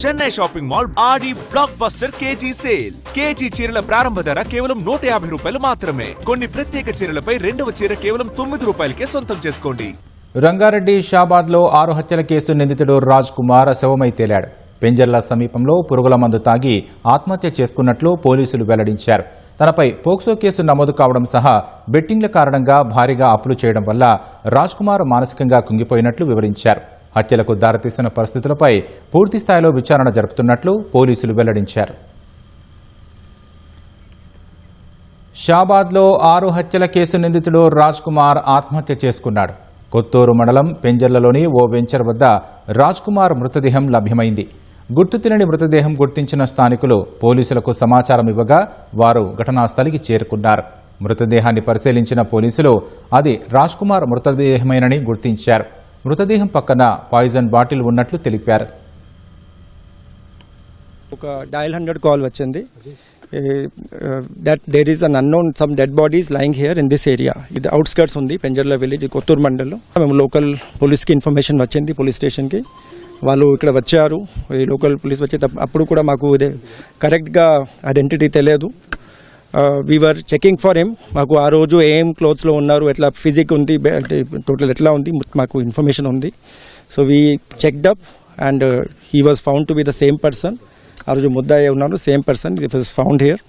Chennai shopping mall Aadi blockbuster KG sale. KG చీరల ప్రారంభ ధర కేవలం 150 రూపాయలు మాత్రమే. కొన్ని ప్రత్యేక చీరలపై రెండవ చీర కేవలం 9 రూపాయలకే సొంతం చేసుకోండి. రంగారెడ్డి షాబాద్ లో 6 హత్యల కేసు నిందితుడు రాజ్ కుమార్ శవమై తేలాడు. పెంజర్ల సమీపంలో పురుగుల మందు తాగి ఆత్మహత్య చేసుకున్నట్లు పోలీసులు వెల్లడించారు. తనపై పోక్సో కేసు నమోదు కావడం సహా బెట్టింగ్ల కారణంగా భారీగా అప్పులు చేయడం వల్ల రాజ్ కుమార్ మానసికంగా కుంగిపోయినట్లు వివరించారు. హత్యలకు దారితీసిన పరిస్థితులపై పూర్తి స్థాయిలో విచారణ జరుపుతున్నట్లు పోలీసులు వెల్లడించారు. షాబాద్లో 6 హత్యల కేసు నిందితుడు రాజ్ కుమార్ ఆత్మహత్య చేసుకున్నాడు. కొత్తూరు మండలం పెంజర్లలోని ఓ వెంచర్ వద్ద రాజ్ కుమార్ మృతదేహం లభ్యమైంది. గుర్తు తెలియని మృతదేహం గుర్తించిన స్థానికులు పోలీసులకు సమాచారం ఇవ్వగా వారు ఘటనా స్థలికి చేరుకున్నారు. మృతదేహాన్ని పరిశీలించిన పోలీసులు అది రాజ్ కుమార్ మృతదేహమేనని గుర్తించారు. మృతదేహం పక్కన పాయిజన్ బాటిల్ ఉన్నట్లు తెలిపారు. ఒక డయల్ 100 కాల్ వచ్చింది that there is an unknown some dead bodies lying here in this area. ఇది అవుట్స్కర్ట్స్ ఉంది పెంజర్ల విలేజ్ కొత్తూరు మండల్లో. మేము లోకల్ పోలీస్కి ఇన్ఫర్మేషన్ వచ్చింది, పోలీస్ స్టేషన్కి. వాళ్ళు ఇక్కడ వచ్చారు, లోకల్ పోలీస్ వచ్చే అప్పుడు కూడా మాకు ఇదే కరెక్ట్గా ఐడెంటిటీ తెలియదు. We're checking for him. మాకు ఆ రోజు ఏం క్లోత్స్లో ఉన్నారు, ఎట్లా ఫిజిక్ ఉంది, టోటల్ ఎట్లా ఉంది మాకు ఇన్ఫర్మేషన్ ఉంది. So we checked up and he was found to be the same person. ఆ రోజు ముద్దాయి ఉన్నారు, same person it was found here.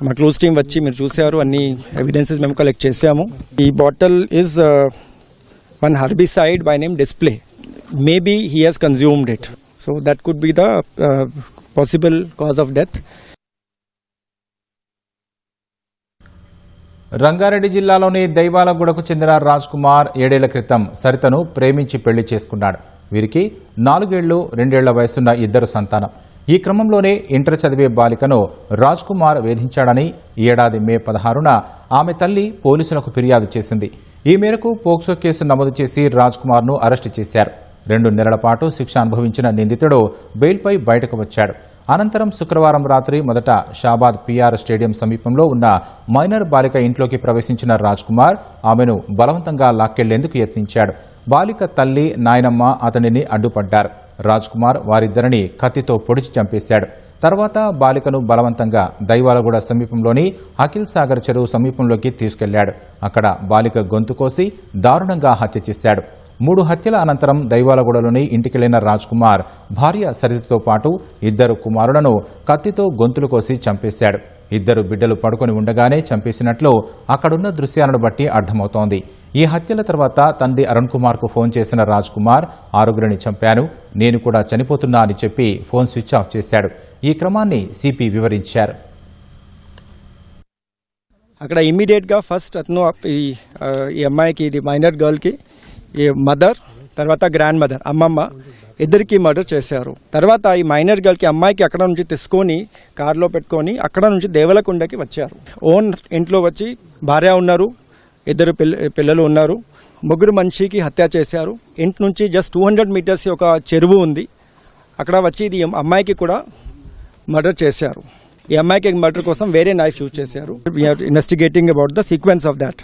మా క్లోజ్ టీమ్ వచ్చి మీరు చూసారు, అన్ని ఎవిడెన్సెస్ మేము కలెక్ట్ చేసాము. ఈ bottle is one herbicide by name display. Maybe he has consumed it. So that could be the possible cause of death. Rangareddy జిల్లాలోని దైవాలగూడకు చెందిన రాజ్ కుమార్ 7 ఏళ్ల క్రితం సరితను ప్రేమించి పెళ్లి చేసుకున్నాడు. వీరికి 4 ఏళ్లు 2 ఏళ్ల వయసున్న 2 సంతానం. ఈ క్రమంలోనే ఇంటర్ చదివే బాలికను రాజ్ కుమార్ వేధించాడని ఈ ఏడాది మే 16న ఆమె తల్లి పోలీసులకు ఫిర్యాదు చేసింది. ఈ మేరకు పోక్సో కేసు నమోదు చేసి రాజ్ కుమార్ను అరెస్టు చేశారు. 2 నెలల పాటు శిక్ష అనుభవించిన నిందితుడు బెయిల్పై బయటకు వచ్చాడు. అనంతరం శుక్రవారం రాత్రి మొదట షాబాద్ పిఆర్ స్టేడియం సమీపంలో ఉన్న మైనర్ బాలిక ఇంట్లోకి ప్రవేశించిన రాజ్ కుమార్ ఆమెను బలవంతంగా లాక్కెళ్లేందుకు యత్నించాడు. బాలిక తల్లి, నాయనమ్మ అతనిని అడ్డుపడ్డారు. రాజ్ కుమార్ వారిద్దరిని కత్తితో పొడిచి చంపేశాడు. తర్వాత బాలికను బలవంతంగా దైవాలగూడ సమీపంలోని అఖిల్ సాగర్ చెరువు సమీపంలోకి తీసుకెళ్లాడు. అక్కడ బాలిక గొంతు కోసి దారుణంగా హత్య చేశాడు. 3 హత్యల అనంతరం దైవాలగూడలోని ఇంటికెళ్లిన రాజ్ కుమార్ భార్య సరితతో పాటు 2 కుమారులను కత్తితో గొంతులు కోసి చంపేశాడు. 2 బిడ్డలు పడుకొని ఉండగానే చంపేసినట్లు అక్కడున్న దృశ్యాలను బట్టి అర్థమవుతోంది. ఈ హత్యల తర్వాత తండ్రి అరుణ్ కుమార్ కు ఫోన్ చేసిన రాజ్ కుమార్ 6గురిని చంపాను, నేను కూడా చనిపోతున్నా అని చెప్పి ఫోన్ స్విచ్ ఆఫ్ చేశాడు. ఈ క్రమాన్ని సిపి వివరించారు. అక్కడ ఇమ్మీడియట్గా ఫస్ట్ అతను ఈ అమ్మాయికి, ఇది మైనర్ గర్ల్కి ఈ మదర్, తర్వాత గ్రాండ్ మదర్, అమ్మమ్మ ఇద్దరికి మర్డర్ చేశారు. తర్వాత ఈ మైనర్ గర్ల్కి, అమ్మాయికి అక్కడ నుంచి తీసుకొని కార్లో పెట్టుకొని అక్కడ నుంచి దేవలకొండకి వచ్చారు. ఓన్ ఇంట్లో వచ్చి భార్య ఉన్నారు, 2 పిల్లలు ఉన్నారు, 3 మనిషికి హత్య చేశారు. ఇంటి నుంచి జస్ట్ 200 మీటర్స్ ఒక చెరువు ఉంది, అక్కడ వచ్చి ఇది అమ్మాయికి కూడా మర్డర్ చేశారు. ఈ అమ్మాయికి మర్డర్ కోసం వేరే నైఫ్ యూజ్ చేశారు. We're investigating about the sequence of that.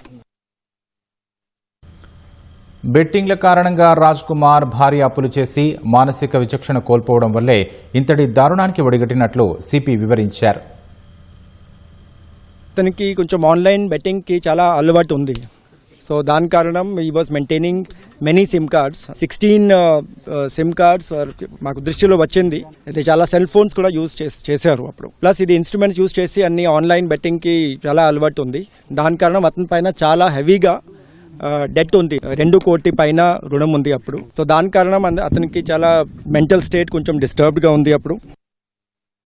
బెట్టింగ్ల కారణంగా రాజ్ కుమార్ భారీ అప్పులు చేసి మానసిక విచక్షణ కోల్పోవడం వల్లే ఇంతటి దారుణానికి ఒడిగట్టినట్లు సిపి వివరించారు. అతనికి కొంచెం ఆన్లైన్ బెట్టింగ్కి చాలా అలవాటు ఉంది. సో దాని కారణం ఈ was maintaining many SIM cards, 16 SIM cards మాకు దృష్టిలో వచ్చింది. అయితే చాలా సెల్ ఫోన్స్ కూడా యూజ్ చేశారు అప్పుడు. ప్లస్ ఇది ఇన్స్ట్రుమెంట్స్ యూజ్ చేసి అన్ని ఆన్లైన్ బెట్టింగ్కి చాలా అలవాటు ఉంది. దాని కారణం అతని పైన చాలా హెవీగా డెట్ ఉంది, 2 కోటి పైన రుణం ఉంది అప్పుడు. సో దాని కారణం అతనికి చాలా మెంటల్ స్టేట్ కొంచెం డిస్టర్బ్డ్గా ఉంది అప్పుడు.